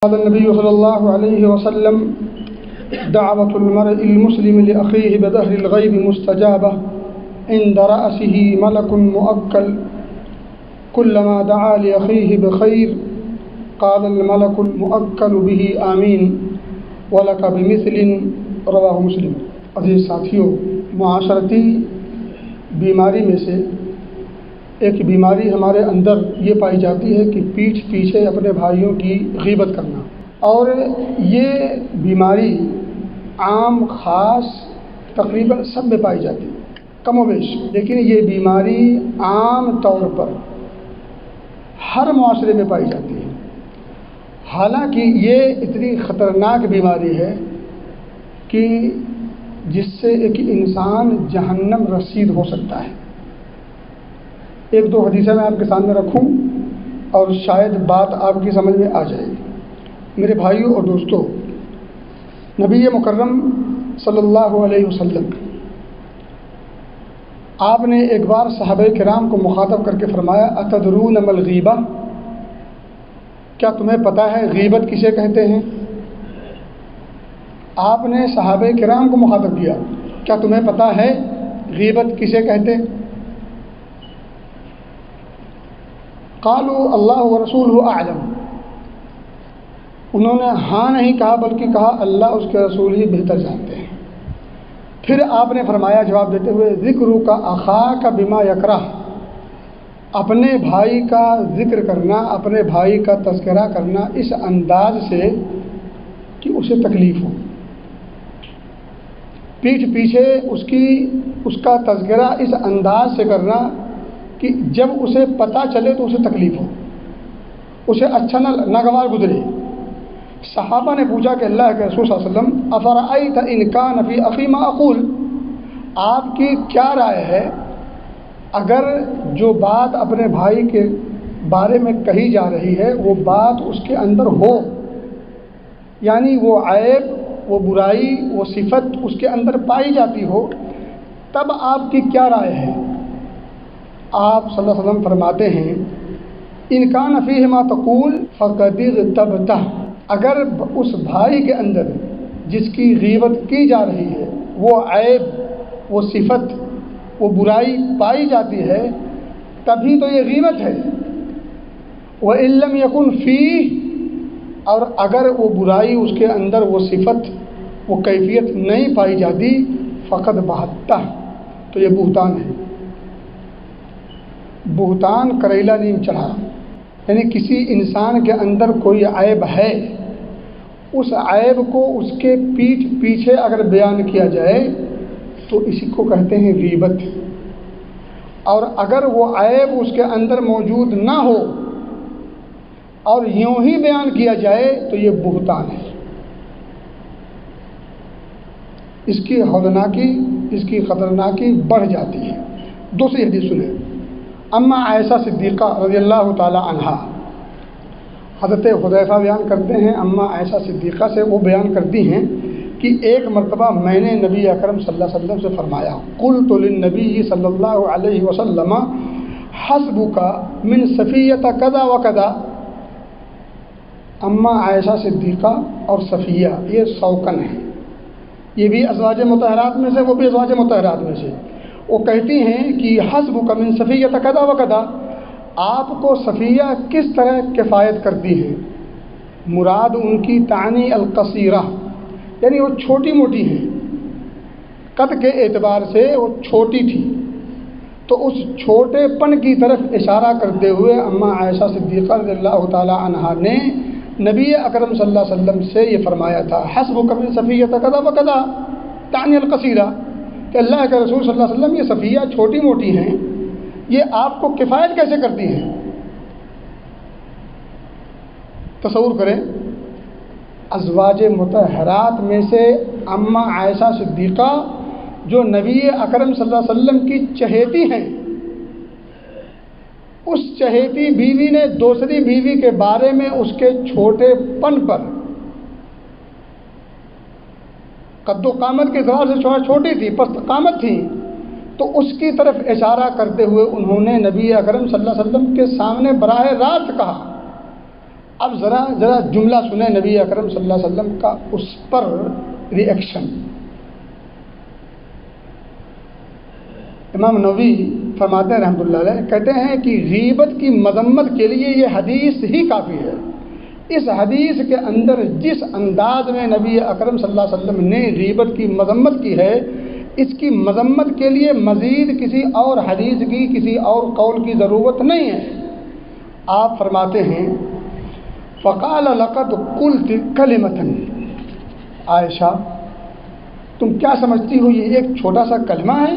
قال النبي صلى الله عليه وسلم دعوة المرء المسلم لأخيه بظهر الغيب مستجابة عند رأسه ملك مؤكل كلما دعا لأخيه بخير قال الملك المؤكل به آمين ولك بمثل رواہ مسلم۔ عزیز ساتھیوں، معاشرتی بیماری میں سے ایک بیماری ہمارے اندر یہ پائی جاتی ہے کہ پیٹھ پیچھے اپنے بھائیوں کی غیبت کرنا، اور یہ بیماری عام خاص تقریباً سب میں پائی جاتی ہے، کم و بیش، لیکن یہ بیماری عام طور پر ہر معاشرے میں پائی جاتی ہے۔ حالانکہ یہ اتنی خطرناک بیماری ہے کہ جس سے ایک انسان جہنم رسید ہو سکتا ہے۔ ایک دو حدیثیں میں آپ کے سامنے رکھوں اور شاید بات آپ کی سمجھ میں آ جائے گی۔ میرے بھائیوں اور دوستوں، نبی مکرم صلی اللہ علیہ وسلم آپ نے ایک بار صحابہ کرام کو مخاطب کر کے فرمایا اتدرون ما الغیبہ، کیا تمہیں پتہ ہے غیبت کسے کہتے ہیں؟ آپ نے صحابہ کرام کو مخاطب کیا، کیا تمہیں پتہ ہے غیبت کسے کہتے ہیں؟ قالوا اللہ ورسولہ اعلم، انہوں نے ہاں نہیں کہا بلکہ کہا اللہ اس کے رسول ہی بہتر جانتے ہیں۔ پھر آپ نے فرمایا جواب دیتے ہوئے ذکرک اخاک بما یکرہ، اپنے بھائی کا ذکر کرنا، اپنے بھائی کا تذکرہ کرنا اس انداز سے کہ اسے تکلیف ہو، پیٹھ پیچھے اس کا تذکرہ اس انداز سے کرنا کہ جب اسے پتہ چلے تو اسے تکلیف ہو، اسے اچھا نہ ناگوار گزرے۔ صحابہ نے پوچھا کہ اللہ کے رسول صلی اللہ علیہ وسلم افرأیت ان کان فی اخی ما اقول، آپ کی کیا رائے ہے اگر جو بات اپنے بھائی کے بارے میں کہی جا رہی ہے وہ بات اس کے اندر ہو، یعنی وہ عیب، وہ برائی، وہ صفت اس کے اندر پائی جاتی ہو، تب آپ کی کیا رائے ہے؟ آپ صلی اللہ علیہ وسلم فرماتے ہیں ان کان فیہ ما تقول فقد اغتبتہ، اگر اس بھائی کے اندر جس کی غیبت کی جا رہی ہے وہ عیب، وہ صفت، وہ برائی پائی جاتی ہے تبھی تو یہ غیبت ہے۔ وَإِن لَّمْ يَكُنْ فِيهِ، اور اگر وہ برائی اس کے اندر، وہ صفت، وہ کیفیت نہیں پائی جاتی فقد بہتہ، تو یہ بہتان ہے۔ بہتان کریلا نیم چڑھا، یعنی کسی انسان کے اندر کوئی عیب ہے، اس عیب کو اس کے پیٹھ پیچھے اگر بیان کیا جائے تو اسی کو کہتے ہیں غیبت، اور اگر وہ عیب اس کے اندر موجود نہ ہو اور یوں ہی بیان کیا جائے تو یہ بہتان ہے۔ اس کی ہولناکی، اس کی خطرناکی بڑھ جاتی ہے۔ دوسری حدیث سنیں، اما عائشہ صدیقہ رضی اللہ تعالی عنہا، حضرت حذیفہ بیان کرتے ہیں، اما عائشہ صدیقہ سے وہ بیان کرتی ہیں کہ ایک مرتبہ میں نے نبی اکرم صلی اللہ علیہ وسلم سے فرمایا قلت للنبی صلی اللہ علیہ وسلم حسبک من صفیۃ کذا و کذا۔ اما عائشہ صدیقہ اور صفیہ یہ سوکن ہیں، یہ بھی ازواج مطہرات میں سے، وہ بھی ازواج مطہرات میں سے۔ وہ کہتی ہیں کہ حسبک من صفیۃ کذا و کذا، آپ کو صفیہ کس طرح کفایت کرتی ہیں؟ مراد ان کی تعنی القصیرہ، یعنی وہ چھوٹی موٹی ہیں، قد کے اعتبار سے وہ چھوٹی تھی، تو اس چھوٹے پن کی طرف اشارہ کرتے ہوئے اما عائشہ صدیقہ رضی اللہ تعالی عنہا نے نبی اکرم صلی اللہ علیہ وسلم سے یہ فرمایا تھا حسبک من صفیۃ کذا و کذا تعنی القصیرہ، کہ اللہ کے رسول صلی اللہ علیہ وسلم یہ صفیہ چھوٹی موٹی ہیں، یہ آپ کو کفایت کیسے کرتی ہیں؟ تصور کریں، ازواج مطہرات میں سے اما عائشہ صدیقہ جو نبی اکرم صلی اللہ علیہ وسلم کی چہیتی ہیں، اس چہیتی بیوی نے دوسری بیوی کے بارے میں اس کے چھوٹے پن پر، قد و قامت کے اعتبار سے چھوٹی تھی، پست قامت تھی، تو اس کی طرف اشارہ کرتے ہوئے انہوں نے نبی اکرم صلی اللہ علیہ وسلم کے سامنے براہ راست کہا اب ذرا جملہ سنیں نبی اکرم صلی اللہ علیہ وسلم کا اس پر ری ایکشن۔ امام نووی فرماتے ہیں رحمۃ اللہ علیہ، کہتے ہیں کہ غیبت کی مذمت کے لیے یہ حدیث ہی کافی ہے۔ اس حدیث کے اندر جس انداز میں نبی اکرم صلی اللہ علیہ وسلم نے غیبت کی مذمت کی ہے، اس کی مذمت کے لیے مزید کسی اور حدیث کی، کسی اور قول کی ضرورت نہیں ہے۔ آپ فرماتے ہیں فقال لقد قلت کلمۃ، عائشہ تم کیا سمجھتی ہو یہ ایک چھوٹا سا کلمہ ہے؟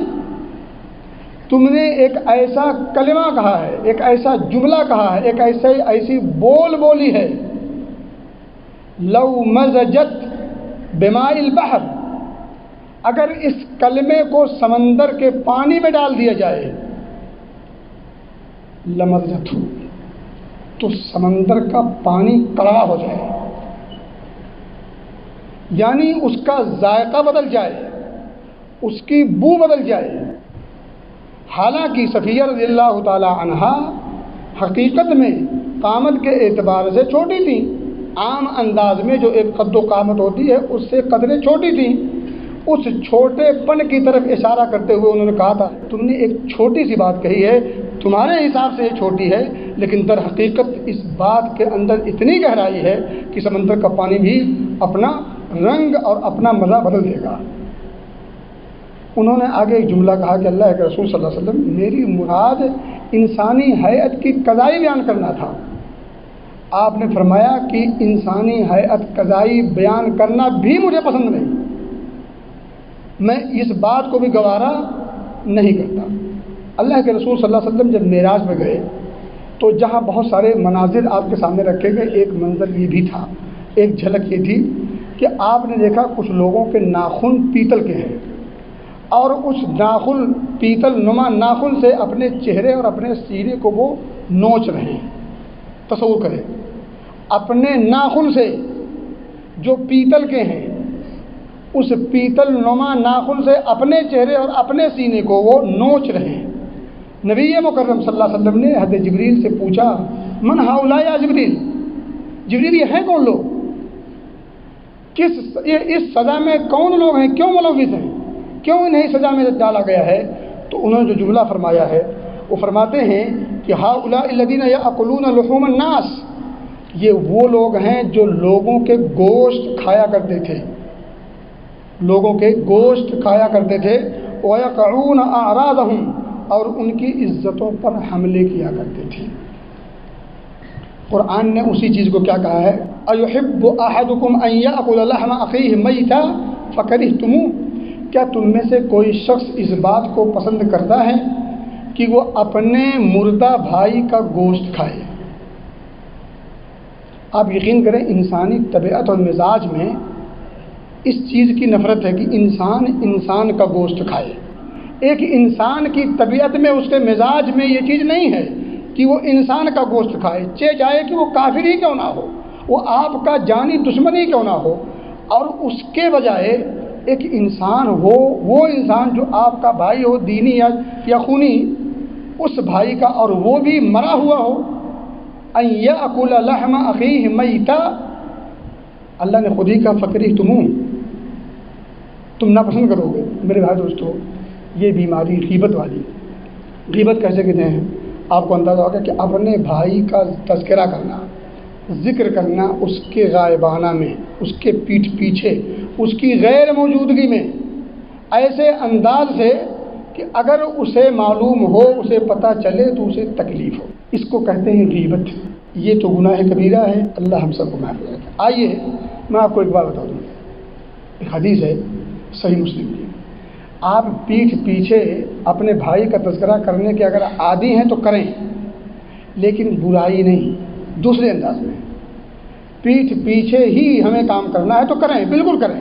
تم نے ایک ایسا کلمہ کہا ہے، ایک ایسا جملہ کہا ہے، ایک ایسی بول بولی ہے، لو مزجت بماء البحر، اگر اس کلمے کو سمندر کے پانی میں ڈال دیا جائے، لمزجت، تو سمندر کا پانی کڑوا ہو جائے، یعنی اس کا ذائقہ بدل جائے، اس کی بو بدل جائے۔ حالانکہ صفیہ رضی اللہ تعالی عنہا حقیقت میں قامت کے اعتبار سے چھوٹی تھیں، عام انداز میں جو ایک قد و قامت ہوتی ہے اس سے قدریں چھوٹی تھیں۔ اس چھوٹے پن کی طرف اشارہ کرتے ہوئے انہوں نے کہا تھا تم نے ایک چھوٹی سی بات کہی ہے، تمہارے حساب سے یہ چھوٹی ہے، لیکن در حقیقت اس بات کے اندر اتنی گہرائی ہے کہ سمندر کا پانی بھی اپنا رنگ اور اپنا مزہ بدل دے گا۔ انہوں نے آگے ایک جملہ کہا کہ اللہ کے رسول صلی اللہ علیہ وسلم، میری مراد انسانی ہیئت کی قضائی بیان کرنا تھا۔ آپ نے فرمایا کہ انسانی ہیئت قضائی بیان کرنا بھی مجھے پسند نہیں، میں اس بات کو بھی گوارا نہیں کرتا۔ اللہ کے رسول صلی اللہ علیہ وسلم جب معراج میں گئے تو جہاں بہت سارے مناظر آپ کے سامنے رکھے گئے، ایک منظر یہ بھی تھا، ایک جھلک یہ تھی کہ آپ نے دیکھا کچھ لوگوں کے ناخن پیتل کے ہیں، اور اس ناخن پیتل نما ناخن سے اپنے چہرے اور اپنے سینے کو وہ نوچ رہے ہیں۔ تصور کریں، اپنے ناخن سے جو پیتل کے ہیں، اس پیتل نما ناخن سے اپنے چہرے اور اپنے سینے کو وہ نوچ رہے ہیں۔ نبی مکرم صلی اللہ علیہ وسلم نے حضرت جبریل سے پوچھا من ہؤلاء یا جبریل، جبریل یہ ہیں کون لوگ؟ اس سزا میں کون لوگ ہیں؟ کیوں ملوث ہیں؟ کیوں انہیں سزا میں ڈالا گیا ہے؟ تو انہوں نے جو جملہ فرمایا ہے وہ فرماتے ہیں کہ ہؤلاء الذین یأکلون لحوم الناس، یہ وہ لوگ ہیں جو لوگوں کے گوشت کھایا کرتے تھے، لوگوں کے گوشت کھایا کرتے تھے، وَيَقَعُونَ أَعْرَاضَهُمْ، اور ان کی عزتوں پر حملے کیا کرتے تھے۔ قرآن نے اسی چیز کو کیا کہا ہے، أَيُحِبُّ أَحَدُكُمْ أَن يَأْكُلَ لَحْمَ أَخِيهِ مَيْتًا فَكَرِهْتُمُوهُ، کیا تم میں سے کوئی شخص اس بات کو پسند کرتا ہے کہ وہ اپنے مردہ بھائی کا گوشت کھائے؟ آپ یقین کریں انسانی طبیعت اور مزاج میں اس چیز کی نفرت ہے کہ انسان کا گوشت کھائے۔ ایک انسان کی طبیعت میں، اس کے مزاج میں یہ چیز نہیں ہے کہ وہ انسان کا گوشت کھائے، چاہے کہ وہ کافر ہی کیوں نہ ہو، وہ آپ کا جانی دشمن ہی کیوں نہ ہو، اور اس کے بجائے ایک انسان ہو، وہ انسان جو آپ کا بھائی ہو، دینی یا خونی، اس بھائی کا، اور وہ بھی مرا ہوا ہو، ان یأکل لحم اخیہ میتا، اللہ نے خود ہی کہا فکرہتموہ، تم ناپسند کرو گے۔ میرے بھائی دوستو، یہ بیماری غیبت والی، غیبت کیسے کہتے ہیں؟ آپ کو اندازہ ہوگا کہ اپنے بھائی کا تذکرہ کرنا، ذکر کرنا اس کے غائبانہ میں، اس کے پیٹھ پیچھے، اس کی غیر موجودگی میں، ایسے انداز سے کہ اگر اسے معلوم ہو، اسے پتہ چلے تو اسے تکلیف ہو، اس کو کہتے ہیں غیبت۔ یہ تو گناہ کبیرہ ہے، اللہ ہم سب کو معاف کرے۔ آئیے میں آپ کو ایک بات بتا دوں، ایک حدیث ہے صحیح مسلم کی، آپ پیٹھ پیچھے اپنے بھائی کا تذکرہ کرنے کے اگر عادی ہیں تو کریں، لیکن برائی نہیں، دوسرے انداز میں۔ پیٹھ پیچھے ہی ہمیں کام کرنا ہے تو کریں، بالکل کریں،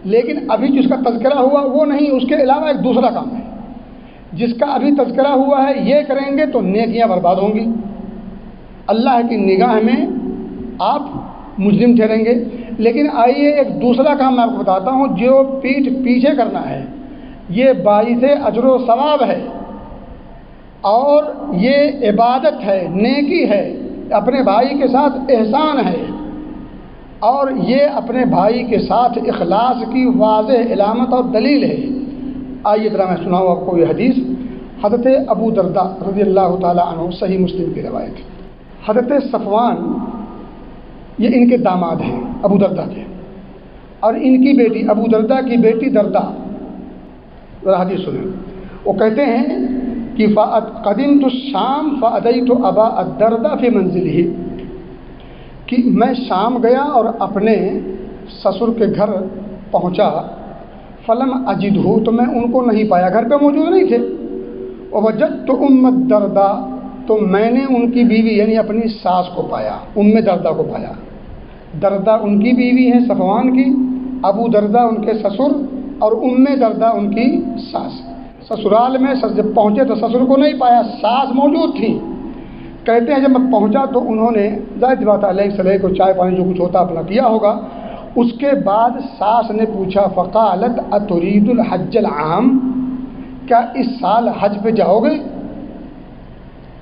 لیکن ابھی جس کا تذکرہ ہوا وہ نہیں، اس کے علاوہ ایک دوسرا کام ہے۔ جس کا ابھی تذکرہ ہوا ہے یہ کریں گے تو نیکیاں برباد ہوں گی، اللہ کی نگاہ میں آپ مجرم ٹھہریں گے۔ لیکن آئیے ایک دوسرا کام میں آپ کو بتاتا ہوں جو پیٹھ پیچھے کرنا ہے، یہ باعث اجر و ثواب ہے، اور یہ عبادت ہے، نیکی ہے، اپنے بھائی کے ساتھ احسان ہے، اور یہ اپنے بھائی کے ساتھ اخلاص کی واضح علامت اور دلیل ہے۔ آئیے ذرا میں سناؤں آپ کو یہ حدیث۔ حضرت ابو درداء رضی اللہ تعالیٰ عنہ، صحیح مسلم کی روایت ہے۔ حضرت صفوان یہ ان کے داماد ہیں ابو درداء کے، اور ان کی بیٹی ابو درداء کی بیٹی درداء، ذرا حدیث سنیں۔ وہ کہتے ہیں کہ قدمت الشام فأتيت ابا الدرداء فی منزلہ، کہ میں شام گیا اور اپنے سسر کے گھر پہنچا، فلم اجدہ، تو میں ان کو نہیں پایا، گھر پہ موجود نہیں تھے۔ ووجدت ام الدرداء، تو میں نے ان کی بیوی یعنی اپنی ساس کو پایا، ام درداء کو پایا۔ درداء ان کی بیوی ہیں صفوان کی، ابو درداء ان کے سسر، اور ام درداء ان کی ساس۔ سسرال میں جب پہنچے تو سسر کو نہیں پایا، ساس موجود تھی۔ کہتے ہیں جب میں پہنچا تو انہوں نے ظاہر بات علیہ صلیح کو چائے پانی جو کچھ ہوتا اپنا کیا ہوگا۔ اس کے بعد ساس نے پوچھا، فقالت اتريد الحج العام، کیا اس سال حج پہ جاؤ گے،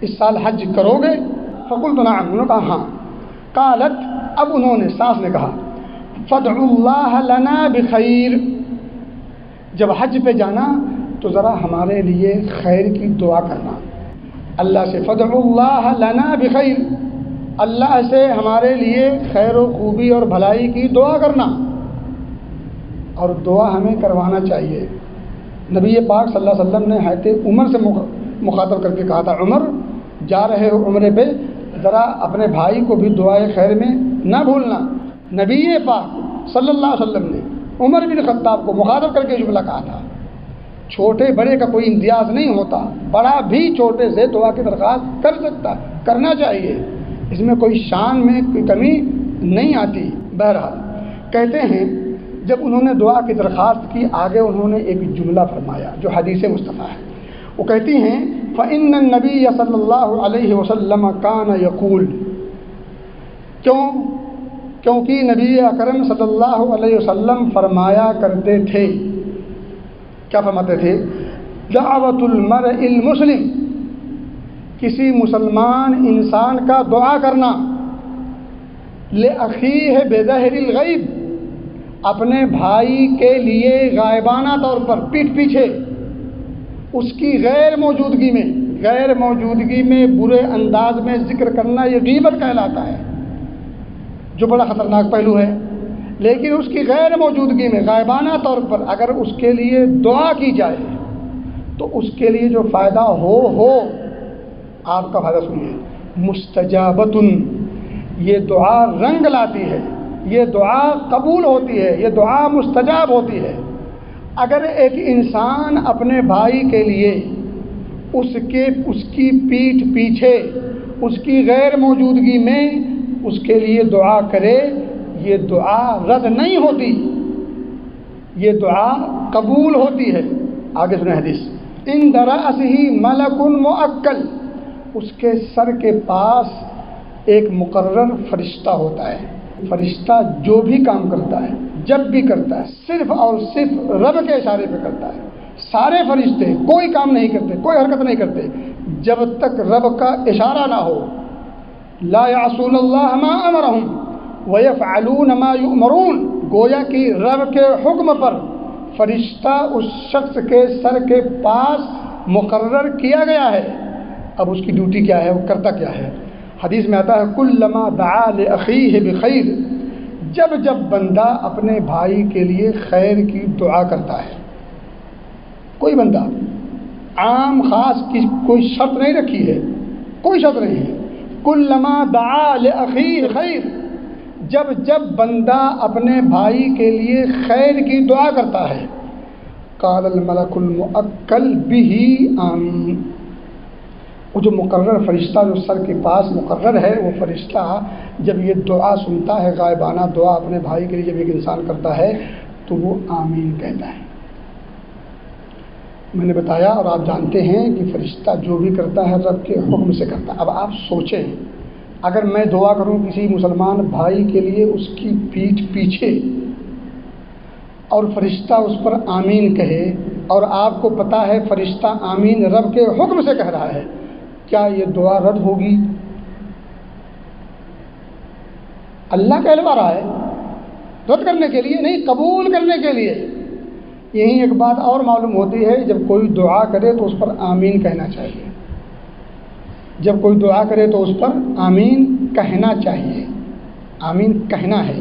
اس سال حج کرو گے؟ فقلت نعم، انہوں نے کہا ہاں۔ قالت، اب انہوں نے ساس نے کہا، فادعوا اللہ لنا بخیر، جب حج پہ جانا تو ذرا ہمارے لیے خیر کی دعا کرنا، اللہ سے فادعوا اللہ لنا بخیر، اللہ سے ہمارے لیے خیر و خوبی اور بھلائی کی دعا کرنا، اور دعا ہمیں کروانا چاہیے۔ نبی پاک صلی اللہ علیہ وسلم نے حضرت عمر سے مخاطب کر کے کہا تھا، عمر جا رہے ہو عمرے پہ، ذرا اپنے بھائی کو بھی دعائے خیر میں نہ بھولنا۔ نبی پاک صلی اللہ علیہ وسلم نے عمر بن خطاب کو مخاطب کر کے جملہ کہا تھا۔ چھوٹے بڑے کا کوئی امتیاز نہیں ہوتا، بڑا بھی چھوٹے سے دعا کی درخواست کر سکتا، کرنا چاہیے، اس میں کوئی شان میں کوئی کمی نہیں آتی۔ بہرحال کہتے ہیں جب انہوں نے دعا کی درخواست کی، آگے انہوں نے ایک جملہ فرمایا جو حدیث مصطفیٰ ہے۔ وہ کہتی ہیں فإن النبی صلی اللہ علیہ وسلم کان یقول، کیونکہ نبی اکرم صلی اللہ علیہ وسلم فرمایا کرتے تھے، کیا فرماتے تھے؟ دعوت المرء المسلم، کسی مسلمان انسان کا دعا کرنا، لأخیہ بظاہر الغیب، اپنے بھائی کے لیے غائبانہ طور پر پیٹھ پیچھے، اس کی غیر موجودگی میں برے انداز میں ذکر کرنا، یہ غیبت کہلاتا ہے، جو بڑا خطرناک پہلو ہے۔ لیکن اس کی غیر موجودگی میں غائبانہ طور پر اگر اس کے لیے دعا کی جائے تو اس کے لیے جو فائدہ ہو آپ کا فائدہ سنیے، مستجابتن، یہ دعا رنگ لاتی ہے، یہ دعا قبول ہوتی ہے، یہ دعا مستجاب ہوتی ہے۔ اگر ایک انسان اپنے بھائی کے لیے اس کی پیٹھ پیچھے، اس کی غیر موجودگی میں اس کے لیے دعا کرے، یہ دعا رد نہیں ہوتی، یہ دعا قبول ہوتی ہے۔ آگے سنیں حدیث، عند رأسہ ملک مؤکل، اس کے سر کے پاس ایک مقرر فرشتہ ہوتا ہے۔ فرشتہ جو بھی کام کرتا ہے، جب بھی کرتا ہے، صرف اور صرف رب کے اشارے پہ کرتا ہے۔ سارے فرشتے کوئی کام نہیں کرتے، کوئی حرکت نہیں کرتے جب تک رب کا اشارہ نہ ہو۔ لا یعصون اللہ ما امرہم ویفعلون ما یؤمرون، گویا کہ رب کے حکم پر فرشتہ اس شخص کے سر کے پاس مقرر کیا گیا ہے۔ اب اس کی ڈیوٹی کیا ہے، وہ کرتا کیا ہے؟ حدیث میں آتا ہے کلما دعا لأخیہ بخیر، جب بندہ اپنے بھائی کے لیے خیر کی دعا کرتا ہے، کوئی بندہ عام خاص کی کوئی شرط نہیں رکھی ہے، کوئی شرط نہیں ہے، کلما دعا لأخیہ خیر، جب بندہ اپنے بھائی کے لیے خیر کی دعا کرتا ہے، قال الملک المؤکل بہ آمین، وہ جو مقرر فرشتہ جو سر کے پاس مقرر ہے، وہ فرشتہ جب یہ دعا سنتا ہے، غائبانہ دعا اپنے بھائی کے لیے جب ایک انسان کرتا ہے تو وہ آمین کہتا ہے۔ میں نے بتایا اور آپ جانتے ہیں کہ فرشتہ جو بھی کرتا ہے رب کے حکم سے کرتا ہے۔ اب آپ سوچیں، اگر میں دعا کروں کسی مسلمان بھائی کے لیے اس کی پیٹھ پیچھے اور فرشتہ اس پر آمین کہے، اور آپ کو پتہ ہے فرشتہ آمین رب کے حکم سے کہہ رہا ہے، کیا یہ دعا رد ہوگی؟ اللہ کہلوا رہا ہے، رد کرنے کے لیے نہیں، قبول کرنے کے لیے۔ یہی ایک بات اور معلوم ہوتی ہے، جب کوئی دعا کرے تو اس پر آمین کہنا چاہیے، جب کوئی دعا کرے تو اس پر آمین کہنا چاہیے، آمین کہنا ہے،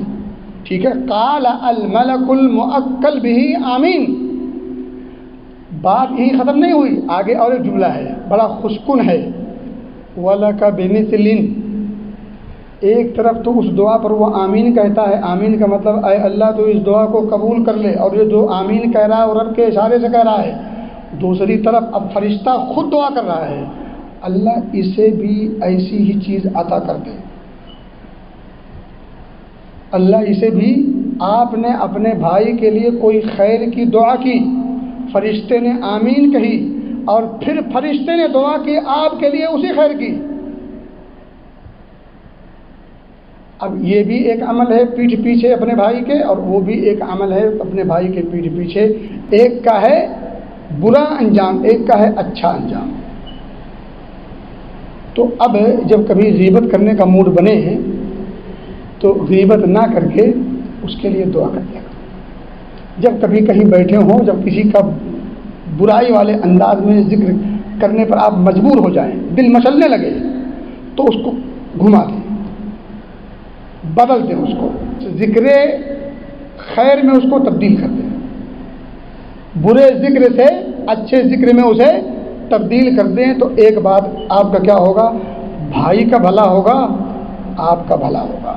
ٹھیک ہے۔ قال الملک المؤکل بہ آمین، بات یہی ختم نہیں ہوئی، آگے اور ایک جملہ ہے بڑا خوشکن ہے، وَلَكَ بِمِثْلٍ، ایک طرف تو اس دعا پر وہ آمین کہتا ہے، آمین کا مطلب اے اللہ تو اس دعا کو قبول کر لے، اور یہ جو آمین کہہ رہا ہے وہ رب کے اشارے سے کہہ رہا ہے۔ دوسری طرف اب فرشتہ خود دعا کر رہا ہے، اللہ اسے بھی ایسی ہی چیز عطا کر دے، اللہ اسے بھی، آپ نے اپنے بھائی کے لیے کوئی خیر کی دعا کی، فرشتے نے آمین کہی، اور پھر فرشتے نے دعا کی آپ کے لیے اسی خیر کی۔ اب یہ بھی ایک عمل ہے پیٹھ پیچھے اپنے بھائی کے، اور وہ بھی ایک عمل ہے اپنے بھائی کے پیٹھ پیچھے، ایک کا ہے برا انجام، ایک کا ہے اچھا انجام۔ تو اب جب کبھی غیبت کرنے کا موڈ بنے تو غیبت نہ کر کے اس کے لیے دعا کر دیا کرو۔ جب کبھی کہیں بیٹھے ہوں، جب کسی کا برائی والے انداز میں ذکر کرنے پر آپ مجبور ہو جائیں، دل مچلنے لگے، تو اس کو گھما دیں، بدل دیں، اس کو ذکر خیر میں اس کو تبدیل کر دیں، برے ذکر سے اچھے ذکر میں اسے تبدیل کر دیں۔ تو ایک بات آپ کا کیا ہوگا، بھائی کا بھلا ہوگا، آپ کا بھلا ہوگا۔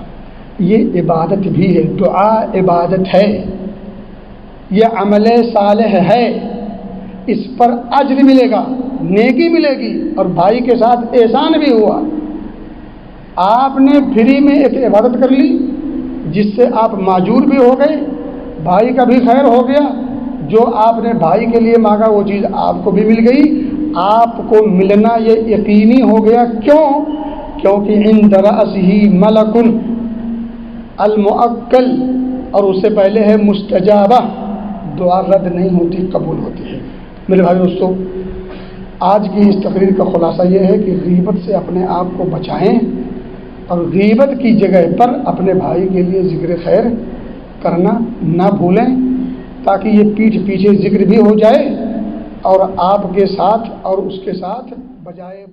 یہ عبادت بھی ہے، دعا عبادت ہے، یہ عمل صالح ہے، اس پر اجر ملے گا، نیکی ملے گی، اور بھائی کے ساتھ احسان بھی ہوا۔ آپ نے فری میں ایک عبادت کر لی جس سے آپ ماجور بھی ہو گئے، بھائی کا بھی خیر ہو گیا، جو آپ نے بھائی کے لیے مانگا وہ چیز آپ کو بھی مل گئی، آپ کو ملنا یہ یقینی ہو گیا۔ کیوں؟ کیونکہ عند رأسہ ملک المؤکل، اور اس سے پہلے ہے مستجابہ، دعا رد نہیں ہوتی، قبول ہوتی ہے۔ میرے بھائی دوستو، آج کی اس تقریر کا خلاصہ یہ ہے کہ غیبت سے اپنے آپ کو بچائیں، اور غیبت کی جگہ پر اپنے بھائی کے لیے ذکر خیر کرنا نہ بھولیں، تاکہ یہ پیٹھ پیچھے ذکر بھی ہو جائے، اور آپ کے ساتھ اور اس کے ساتھ بجائے